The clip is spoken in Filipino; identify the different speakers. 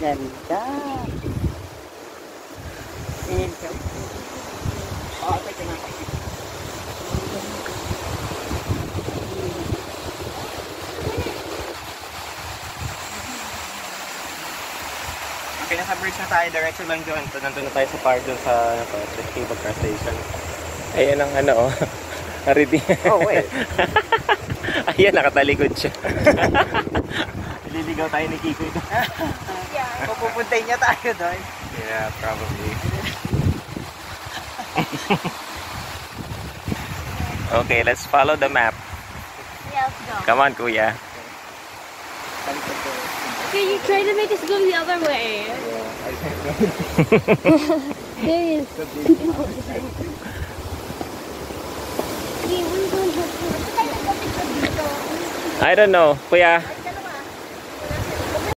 Speaker 1: ganda. Oh, teka na. Okay, nasa bridge na tayo. Diretso lang doon. Nandun na tayo sa park doon sa cable car station.
Speaker 2: Ayan ang ano, oh. Ariti.
Speaker 1: Oh, wait.
Speaker 2: Ayan, nakatalikod siya.
Speaker 1: Liligaw tayo ni Kiko doon. Yeah. Pupupuntay niya tayo doon.
Speaker 2: Yeah, probably. Okay, let's follow the map.
Speaker 3: Yeah, let's go.
Speaker 2: Come on, Kuya.
Speaker 3: Okay, you try to make us go the other way. There is.
Speaker 2: I don't know, Kuya.